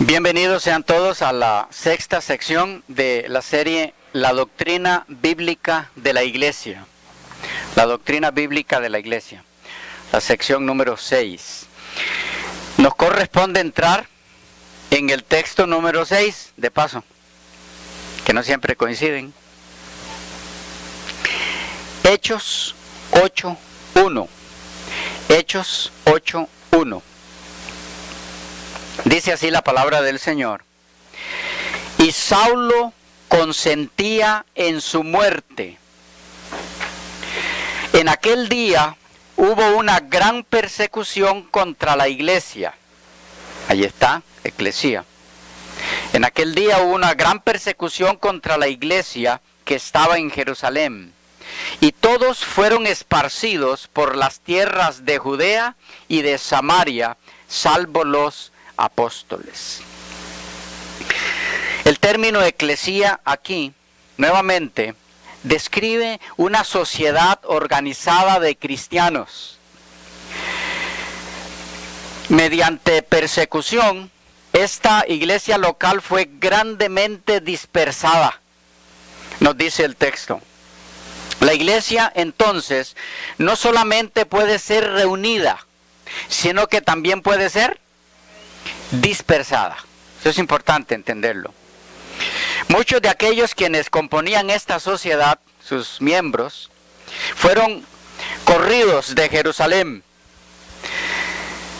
Bienvenidos sean todos a la sexta sección de la serie La Doctrina Bíblica de la Iglesia. La Doctrina Bíblica de la Iglesia, la sección número 6. Nos corresponde entrar en el texto número 6, de paso, que no siempre coinciden. Hechos 8:1. Hechos 8:1. Dice así la palabra del Señor. Y Saulo consentía en su muerte. En aquel día hubo una gran persecución contra la iglesia. Ahí está, eclesía. En aquel día hubo una gran persecución contra la iglesia que estaba en Jerusalén. Y todos fueron esparcidos por las tierras de Judea y de Samaria, salvo los apóstoles. El término eclesía aquí, nuevamente, describe una sociedad organizada de cristianos. Mediante persecución, esta iglesia local fue grandemente dispersada, nos dice el texto. La iglesia, entonces, no solamente puede ser reunida, sino que también puede ser dispersada. Eso es importante entenderlo. Muchos de aquellos quienes componían esta sociedad, sus miembros, fueron corridos de Jerusalén.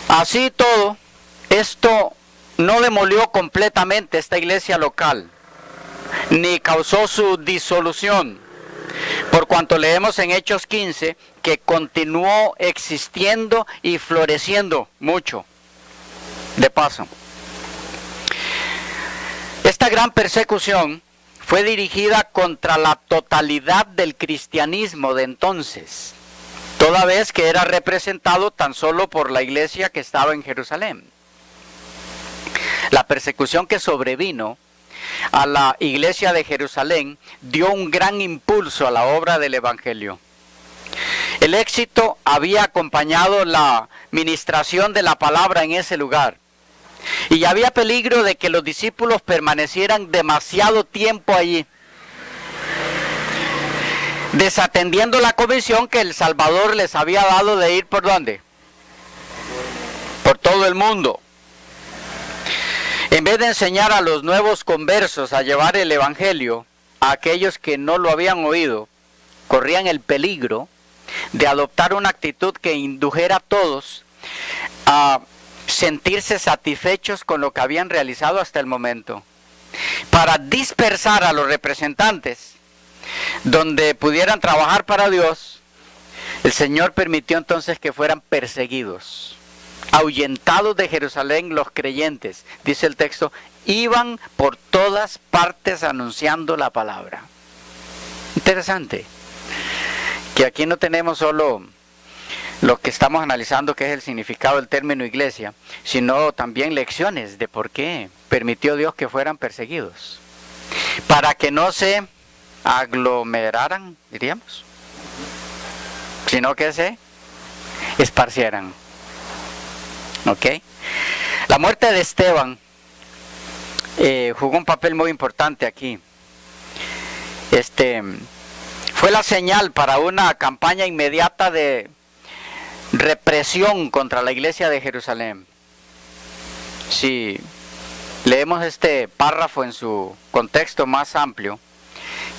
Así todo, esto no demolió completamente esta iglesia local, ni causó su disolución, por cuanto leemos en Hechos 15 que continuó existiendo y floreciendo mucho. De paso, esta gran persecución fue dirigida contra la totalidad del cristianismo de entonces, toda vez que era representado tan solo por la iglesia que estaba en Jerusalén. La persecución que sobrevino a la iglesia de Jerusalén dio un gran impulso a la obra del Evangelio. El éxito había acompañado la ministración de la palabra en ese lugar. Y había peligro de que los discípulos permanecieran demasiado tiempo allí, desatendiendo la comisión que el Salvador les había dado de ir ¿por dónde? Por todo el mundo. En vez de enseñar a los nuevos conversos a llevar el Evangelio a aquellos que no lo habían oído, corrían el peligro de adoptar una actitud que indujera a todos a sentirse satisfechos con lo que habían realizado hasta el momento, para dispersar a los representantes donde pudieran trabajar para Dios. El Señor permitió entonces que fueran perseguidos, ahuyentados de Jerusalén. Los creyentes, dice el texto, iban por todas partes anunciando la palabra. Interesante que aquí no tenemos solo lo que estamos analizando, que es el significado del término iglesia, sino también lecciones de por qué permitió Dios que fueran perseguidos. Para que no se aglomeraran, diríamos, sino que se esparcieran. ¿Ok? La muerte de Esteban jugó un papel muy importante aquí. Fue la señal para una campaña inmediata de represión contra la iglesia de Jerusalén. Si leemos este párrafo en su contexto más amplio,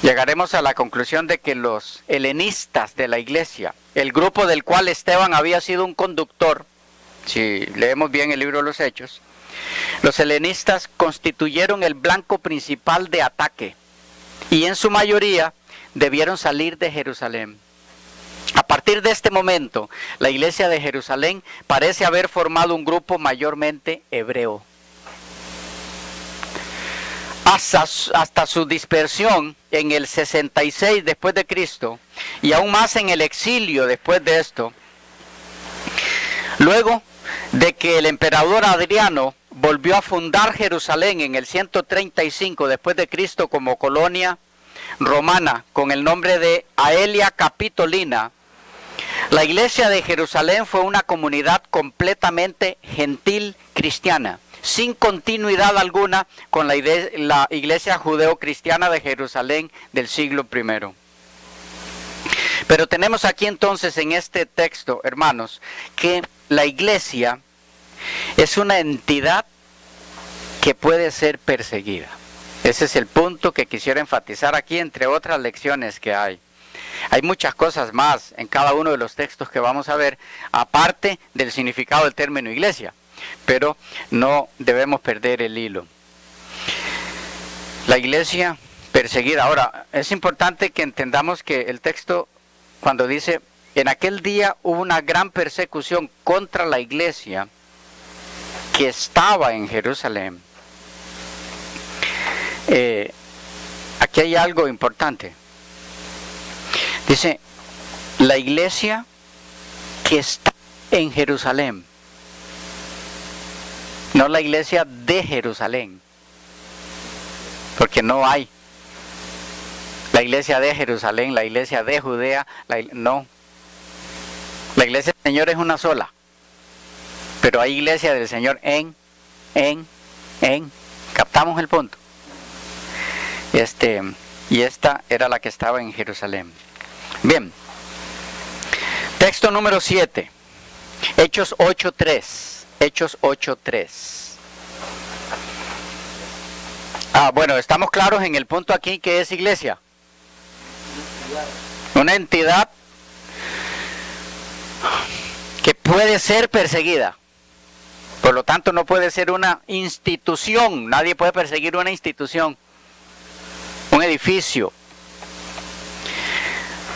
llegaremos a la conclusión de que los helenistas de la iglesia, el grupo del cual Esteban había sido un conductor, si leemos bien el libro de los Hechos, los helenistas constituyeron el blanco principal de ataque y en su mayoría debieron salir de Jerusalén. A partir de este momento, la iglesia de Jerusalén parece haber formado un grupo mayormente hebreo. Hasta su dispersión en el 66 después de Cristo, y aún más en el exilio después de esto, luego de que el emperador Adriano volvió a fundar Jerusalén en el 135 después de Cristo como colonia romana con el nombre de Aelia Capitolina, la iglesia de Jerusalén fue una comunidad completamente gentil cristiana, sin continuidad alguna con la iglesia judeo-cristiana de Jerusalén del siglo I. Pero tenemos aquí entonces en este texto, hermanos, que la iglesia es una entidad que puede ser perseguida. Ese es el punto que quisiera enfatizar aquí, entre otras lecciones que hay. Hay muchas cosas más en cada uno de los textos que vamos a ver, aparte del significado del término iglesia, pero no debemos perder el hilo. La iglesia perseguida. Ahora, es importante que entendamos que el texto, cuando dice, en aquel día hubo una gran persecución contra la iglesia que estaba en Jerusalén. Aquí hay algo importante. Dice, la iglesia que está en Jerusalén, no la iglesia de Jerusalén, porque no hay la iglesia de Jerusalén, la iglesia de Judea, no. La iglesia del Señor es una sola, pero hay iglesia del Señor en. ¿Captamos el punto? Y esta era la que estaba en Jerusalén. Bien, texto número 7, Hechos 8:3. Hechos 8:3. Bueno, estamos claros en el punto aquí que es iglesia. Una entidad que puede ser perseguida. Por lo tanto, no puede ser una institución. Nadie puede perseguir una institución, un edificio.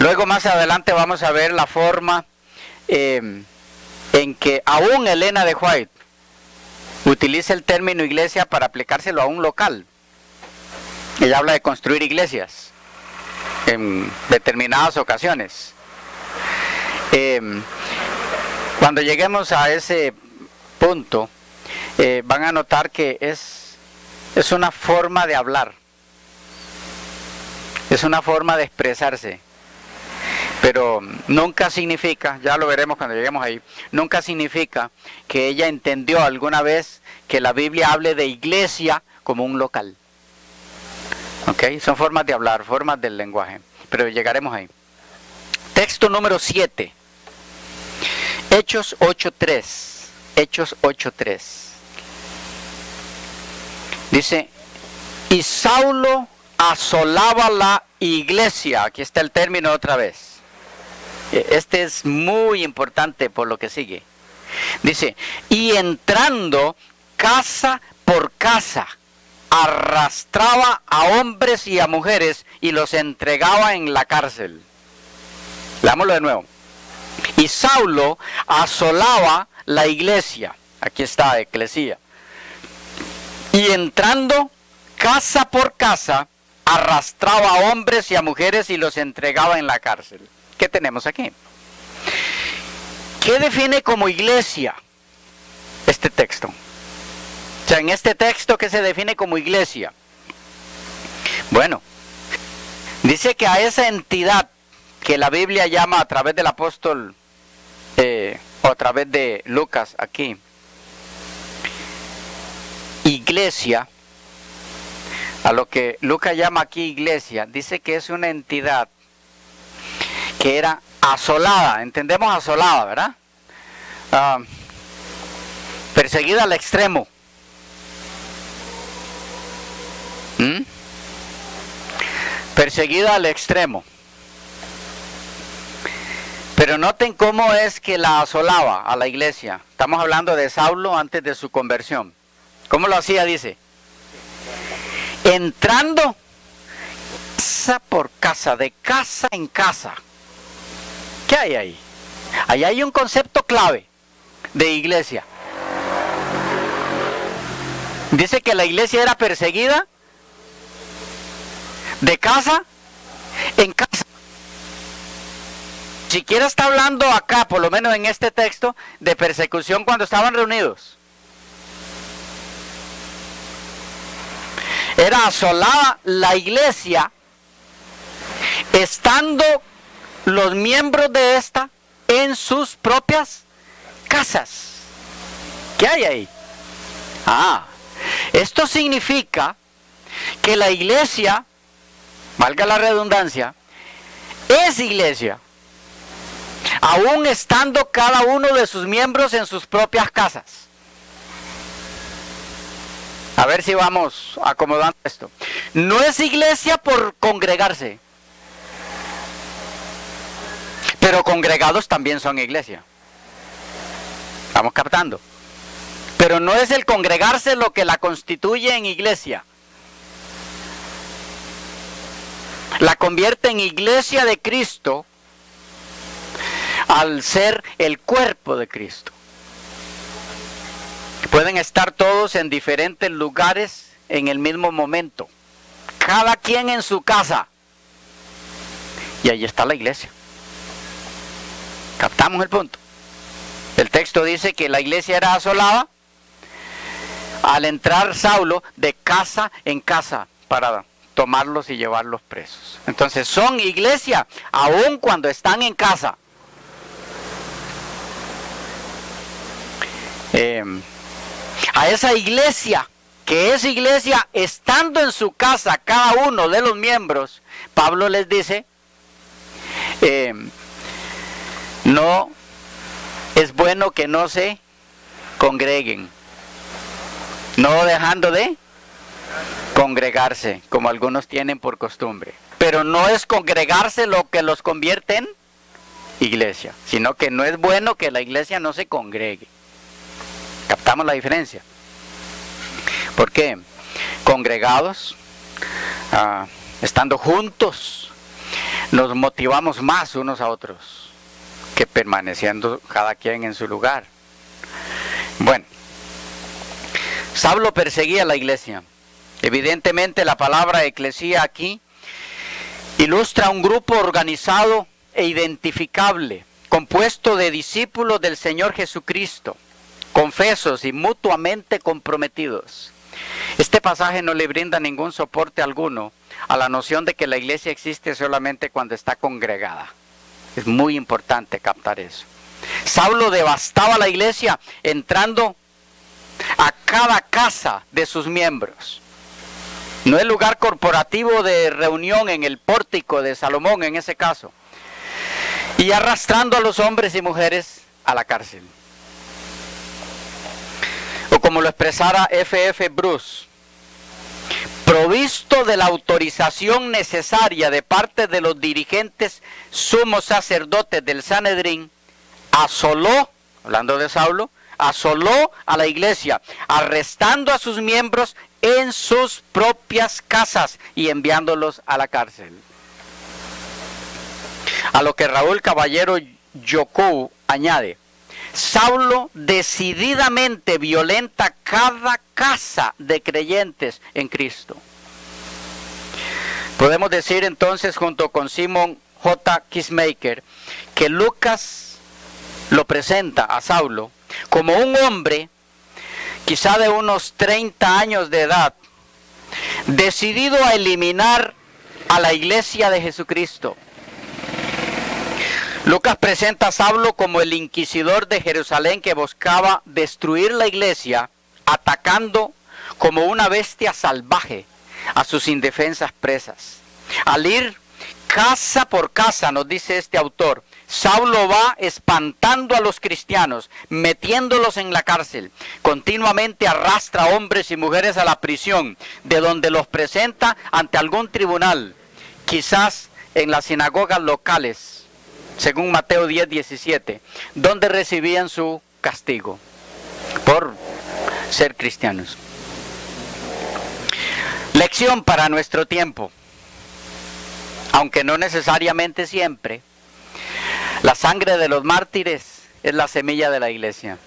Luego más adelante vamos a ver la forma en que aún Elena de White utiliza el término iglesia para aplicárselo a un local. Ella habla de construir iglesias en determinadas ocasiones. Cuando lleguemos a ese punto, van a notar que es una forma de hablar, es una forma de expresarse, pero nunca significa, ya lo veremos cuando lleguemos ahí, nunca significa que ella entendió alguna vez que la Biblia hable de iglesia como un local. ¿Ok? Son formas de hablar, formas del lenguaje, pero llegaremos ahí. Texto número 7, Hechos 8:3. Hechos 8:3. Dice, y Saulo asolaba la iglesia. Aquí está el término otra vez. Este es muy importante por lo que sigue. Dice, y entrando casa por casa, arrastraba a hombres y a mujeres y los entregaba en la cárcel. Leámoslo de nuevo. Y Saulo asolaba la iglesia. Aquí está, eclesía. Y entrando casa por casa, arrastraba a hombres y a mujeres y los entregaba en la cárcel. ¿Qué tenemos aquí? ¿Qué define como iglesia este texto? O sea, en este texto, ¿qué se define como iglesia? Bueno, dice que a esa entidad que la Biblia llama a través del apóstol, o a través de Lucas aquí, iglesia, a lo que Lucas llama aquí iglesia, dice que es una entidad que era asolada. Entendemos asolada, ¿verdad? Perseguida al extremo. Perseguida al extremo. Pero noten cómo es que la asolaba a la iglesia. Estamos hablando de Saulo antes de su conversión. ¿Cómo lo hacía? Dice, entrando casa por casa, de casa en casa. ¿Qué hay ahí? Ahí hay un concepto clave de iglesia. Dice que la iglesia era perseguida de casa en casa. Siquiera está hablando acá, por lo menos en este texto, de persecución cuando estaban reunidos. Era asolada la iglesia, estando los miembros de esta en sus propias casas. ¿Qué hay ahí? Esto significa que la iglesia, valga la redundancia, es iglesia, aún estando cada uno de sus miembros en sus propias casas. A ver si vamos acomodando esto. No es iglesia por congregarse, pero congregados también son iglesia. ¿Vamos captando? Pero no es el congregarse lo que la constituye en iglesia. La convierte en iglesia de Cristo al ser el cuerpo de Cristo. Pueden estar todos en diferentes lugares en el mismo momento, cada quien en su casa, y ahí está la iglesia. ¿Captamos el punto? El texto dice que la iglesia era asolada al entrar Saulo de casa en casa para tomarlos y llevarlos presos. Entonces son iglesia aun cuando están en casa. A esa iglesia, que es iglesia estando en su casa cada uno de los miembros, Pablo les dice, no es bueno que no se congreguen, no dejando de congregarse, como algunos tienen por costumbre. Pero no es congregarse lo que los convierte en iglesia, sino que no es bueno que la iglesia no se congregue. ¿Captamos la diferencia? Porque congregados, estando juntos, nos motivamos más unos a otros que permaneciendo cada quien en su lugar. Bueno, Saulo perseguía a la iglesia. Evidentemente la palabra eclesía aquí ilustra un grupo organizado e identificable, compuesto de discípulos del Señor Jesucristo, confesos y mutuamente comprometidos. Este pasaje no le brinda ningún soporte alguno a la noción de que la iglesia existe solamente cuando está congregada. Es muy importante captar eso. Saulo devastaba la iglesia entrando a cada casa de sus miembros. No el lugar corporativo de reunión en el pórtico de Salomón en ese caso. Y arrastrando a los hombres y mujeres a la cárcel. O como lo expresara F.F. Bruce, provisto de la autorización necesaria de parte de los dirigentes sumos sacerdotes del Sanedrín, asoló, hablando de Saulo, asoló a la iglesia, arrestando a sus miembros en sus propias casas y enviándolos a la cárcel. A lo que Raúl Caballero Yocou añade, Saulo decididamente violenta cada casa de creyentes en Cristo. Podemos decir entonces junto con Simon J. Kissmaker que Lucas lo presenta a Saulo como un hombre quizá de unos 30 años de edad, decidido a eliminar a la iglesia de Jesucristo. Lucas presenta a Saulo como el inquisidor de Jerusalén que buscaba destruir la iglesia, atacando como una bestia salvaje a sus indefensas presas. Al ir casa por casa, nos dice este autor, Saulo va espantando a los cristianos, metiéndolos en la cárcel. Continuamente arrastra a hombres y mujeres a la prisión, de donde los presenta ante algún tribunal, quizás en las sinagogas locales, según Mateo 10:17, donde recibían su castigo por ser cristianos. Lección para nuestro tiempo, aunque no necesariamente siempre. La sangre de los mártires es la semilla de la iglesia,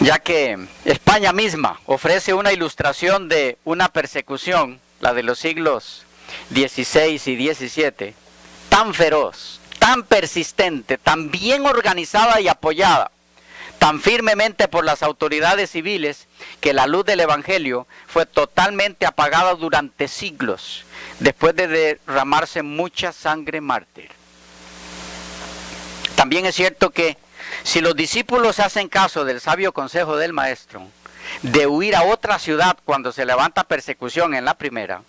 ya que España misma ofrece una ilustración de una persecución, la de los siglos XVI y XVII, tan feroz, tan persistente, tan bien organizada y apoyada, tan firmemente por las autoridades civiles, que la luz del Evangelio fue totalmente apagada durante siglos, después de derramarse mucha sangre mártir. También es cierto que si los discípulos hacen caso del sabio consejo del maestro de huir a otra ciudad cuando se levanta persecución en la primera,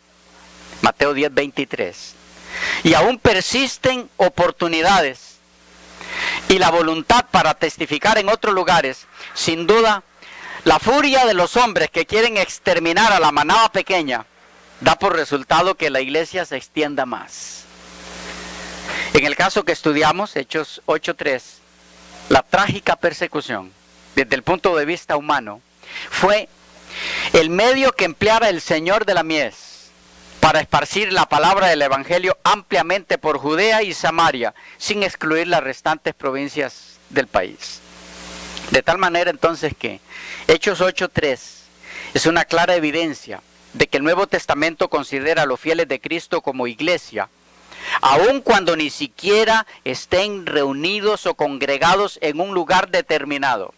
Mateo 10:23, y aún persisten oportunidades y la voluntad para testificar en otros lugares, sin duda, la furia de los hombres que quieren exterminar a la manada pequeña da por resultado que la iglesia se extienda más. En el caso que estudiamos, Hechos 8:3, la trágica persecución, desde el punto de vista humano, fue el medio que empleara el Señor de la mies para esparcir la palabra del Evangelio ampliamente por Judea y Samaria, sin excluir las restantes provincias del país. De tal manera entonces que Hechos 8:3 es una clara evidencia de que el Nuevo Testamento considera a los fieles de Cristo como iglesia, aun cuando ni siquiera estén reunidos o congregados en un lugar determinado,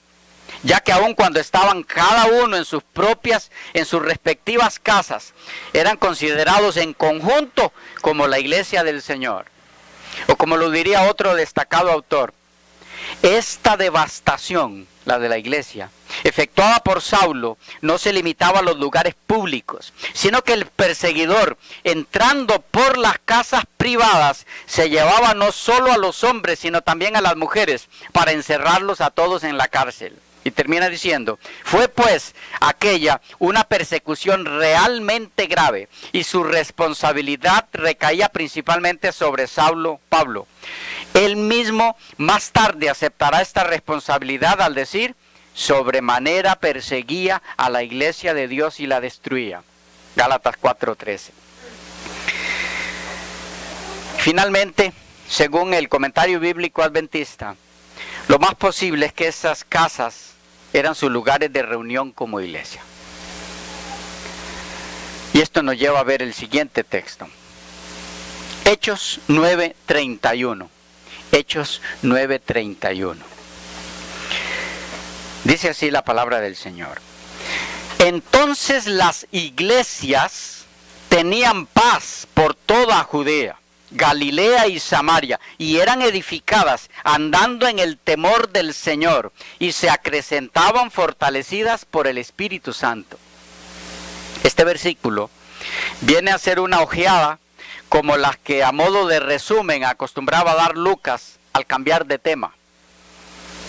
ya que aun cuando estaban cada uno en sus respectivas casas, eran considerados en conjunto como la iglesia del Señor. O como lo diría otro destacado autor, esta devastación, la de la iglesia, efectuada por Saulo, no se limitaba a los lugares públicos, sino que el perseguidor, entrando por las casas privadas, se llevaba no solo a los hombres, sino también a las mujeres, para encerrarlos a todos en la cárcel. Y termina diciendo, fue pues aquella una persecución realmente grave, y su responsabilidad recaía principalmente sobre Saulo Pablo. Él mismo más tarde aceptará esta responsabilidad al decir, sobremanera perseguía a la iglesia de Dios y la destruía. Gálatas 4:13. Finalmente, según el comentario bíblico adventista, lo más posible es que esas casas eran sus lugares de reunión como iglesia. Y esto nos lleva a ver el siguiente texto. Hechos 9:31. Hechos 9:31. Dice así la palabra del Señor. Entonces las iglesias tenían paz por toda Judea, Galilea y Samaria, y eran edificadas andando en el temor del Señor, y se acrecentaban fortalecidas por el Espíritu Santo. Este versículo viene a ser una ojeada como las que a modo de resumen acostumbraba a dar Lucas al cambiar de tema.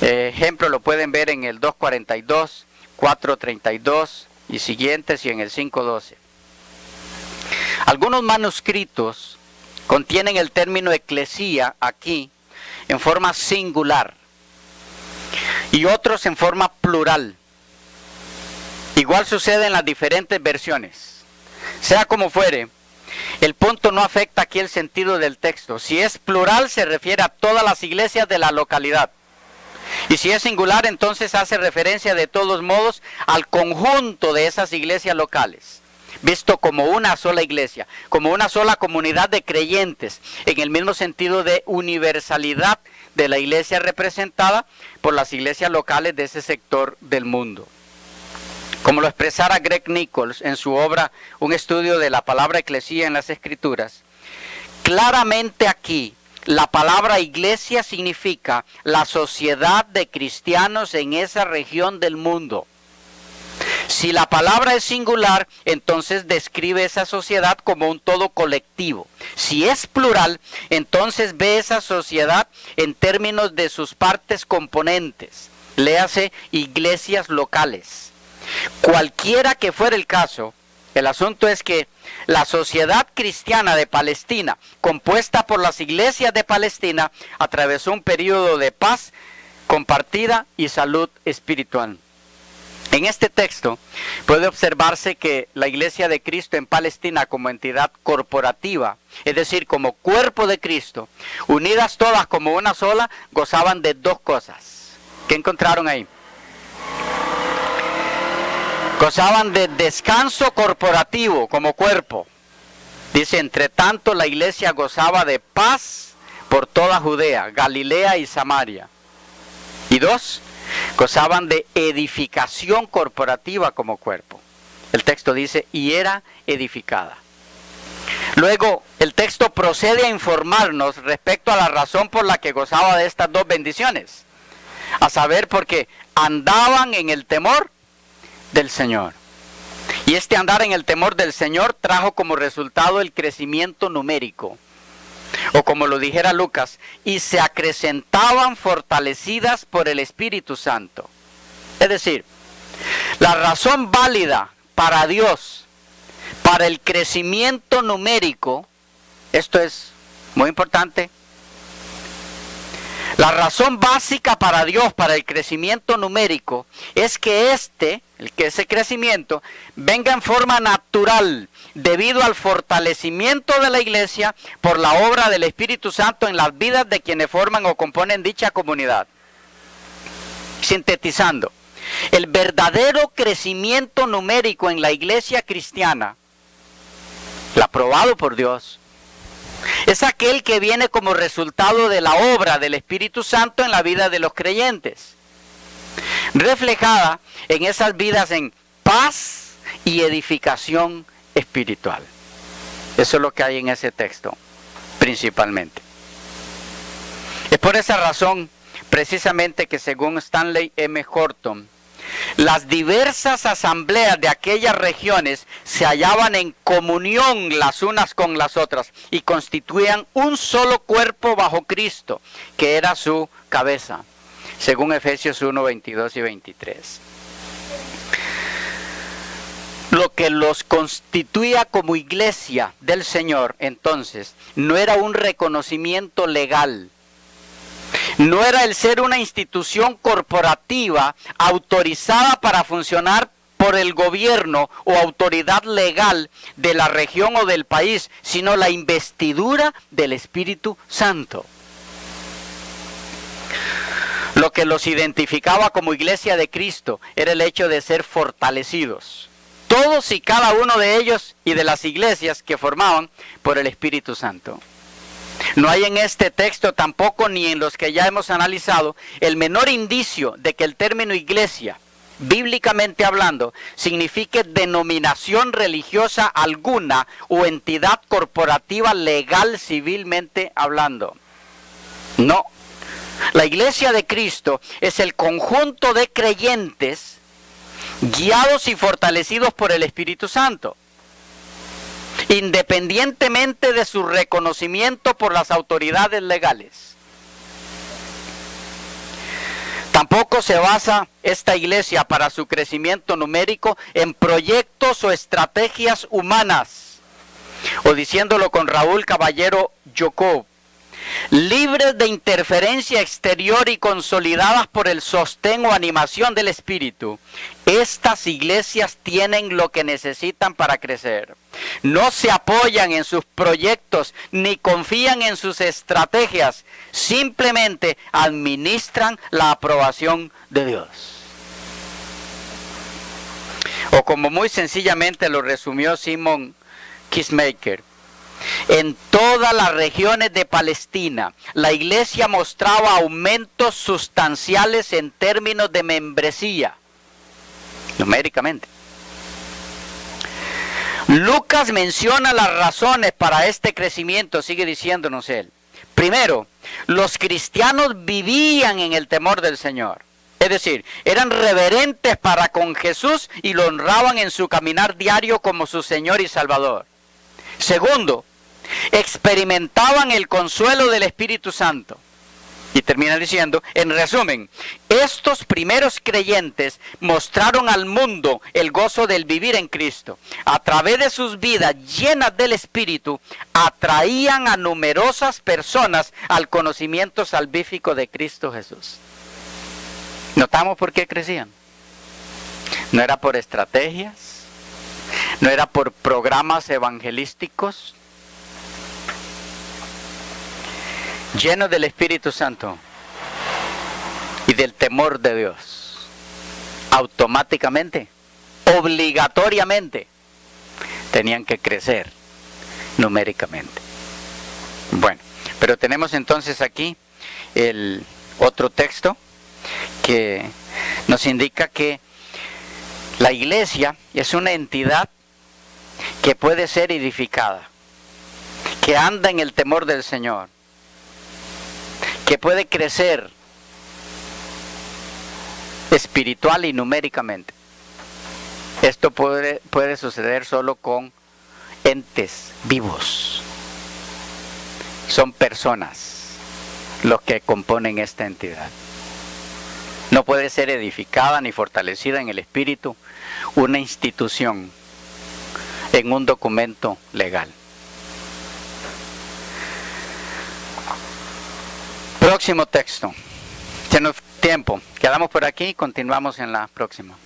Ejemplo lo pueden ver en el 2:42, 4:32 y siguientes, y en el 5:12. Algunos manuscritos contienen el término eclesía aquí en forma singular y otros en forma plural. Igual sucede en las diferentes versiones. Sea como fuere, el punto no afecta aquí el sentido del texto. Si es plural, se refiere a todas las iglesias de la localidad. Y si es singular, entonces hace referencia de todos modos al conjunto de esas iglesias locales, visto como una sola iglesia, como una sola comunidad de creyentes, en el mismo sentido de universalidad de la iglesia representada por las iglesias locales de ese sector del mundo. Como lo expresara Greg Nichols en su obra Un estudio de la palabra eclesía en las Escrituras, claramente aquí la palabra iglesia significa la sociedad de cristianos en esa región del mundo. Si la palabra es singular, entonces describe esa sociedad como un todo colectivo. Si es plural, entonces ve esa sociedad en términos de sus partes componentes. Léase iglesias locales. Cualquiera que fuera el caso, el asunto es que la sociedad cristiana de Palestina, compuesta por las iglesias de Palestina, atravesó un periodo de paz compartida y salud espiritual. En este texto puede observarse que la iglesia de Cristo en Palestina como entidad corporativa, es decir, como cuerpo de Cristo, unidas todas como una sola, gozaban de dos cosas. ¿Qué encontraron ahí? Gozaban de descanso corporativo como cuerpo. Dice, entre tanto la iglesia gozaba de paz por toda Judea, Galilea y Samaria. Y dos, gozaban de edificación corporativa como cuerpo. El texto dice, y era edificada. Luego, el texto procede a informarnos respecto a la razón por la que gozaba de estas dos bendiciones. a saber, porque andaban en el temor del Señor. Y este andar en el temor del Señor trajo como resultado el crecimiento numérico. O como lo dijera Lucas, y se acrecentaban fortalecidas por el Espíritu Santo. Es decir, la razón válida para Dios, para el crecimiento numérico, esto es muy importante, la razón básica para Dios, para el crecimiento numérico, es que ese crecimiento venga en forma natural, debido al fortalecimiento de la iglesia por la obra del Espíritu Santo en las vidas de quienes forman o componen dicha comunidad. Sintetizando, el verdadero crecimiento numérico en la iglesia cristiana, el aprobado por Dios, es aquel que viene como resultado de la obra del Espíritu Santo en la vida de los creyentes, reflejada en esas vidas en paz y edificación espiritual. Eso es lo que hay en ese texto, principalmente. Es por esa razón, precisamente, que según Stanley M. Horton, las diversas asambleas de aquellas regiones se hallaban en comunión las unas con las otras y constituían un solo cuerpo bajo Cristo, que era su cabeza, según Efesios 1, 22 y 23. Lo que los constituía como iglesia del Señor, entonces, no era un reconocimiento legal, no era el ser una institución corporativa autorizada para funcionar por el gobierno o autoridad legal de la región o del país, sino la investidura del Espíritu Santo. Lo que los identificaba como iglesia de Cristo era el hecho de ser fortalecidos, todos y cada uno de ellos y de las iglesias que formaban, por el Espíritu Santo. No hay en este texto tampoco, ni en los que ya hemos analizado, el menor indicio de que el término iglesia, bíblicamente hablando, signifique denominación religiosa alguna o entidad corporativa legal civilmente hablando. No. La iglesia de Cristo es el conjunto de creyentes guiados y fortalecidos por el Espíritu Santo, independientemente de su reconocimiento por las autoridades legales. Tampoco se basa esta iglesia para su crecimiento numérico en proyectos o estrategias humanas, o diciéndolo con Raúl Caballero Jacob, libres de interferencia exterior y consolidadas por el sostén o animación del Espíritu. Estas iglesias tienen lo que necesitan para crecer. No se apoyan en sus proyectos ni confían en sus estrategias. Simplemente administran la aprobación de Dios. O como muy sencillamente lo resumió Simon Kistemaker, en todas las regiones de Palestina, la iglesia mostraba aumentos sustanciales en términos de membresía, numéricamente. Lucas menciona las razones para este crecimiento, sigue diciéndonos él. Primero, los cristianos vivían en el temor del Señor. Es decir, eran reverentes para con Jesús y lo honraban en su caminar diario como su Señor y Salvador. Segundo, experimentaban el consuelo del Espíritu Santo. Y termina diciendo, en resumen, estos primeros creyentes mostraron al mundo el gozo del vivir en Cristo. A través de sus vidas llenas del Espíritu, atraían a numerosas personas al conocimiento salvífico de Cristo Jesús. ¿Notamos por qué crecían? No era por estrategias, no era por programas evangelísticos. Llenos del Espíritu Santo y del temor de Dios, automáticamente, obligatoriamente, tenían que crecer numéricamente. Bueno, pero tenemos entonces aquí el otro texto que nos indica que la iglesia es una entidad que puede ser edificada, que anda en el temor del Señor, que puede crecer espiritual y numéricamente. Esto puede suceder solo con entes vivos. Son personas los que componen esta entidad. No puede ser edificada ni fortalecida en el espíritu una institución en un documento legal. Próximo texto. Se nos fue tiempo. Quedamos por aquí y continuamos en la próxima.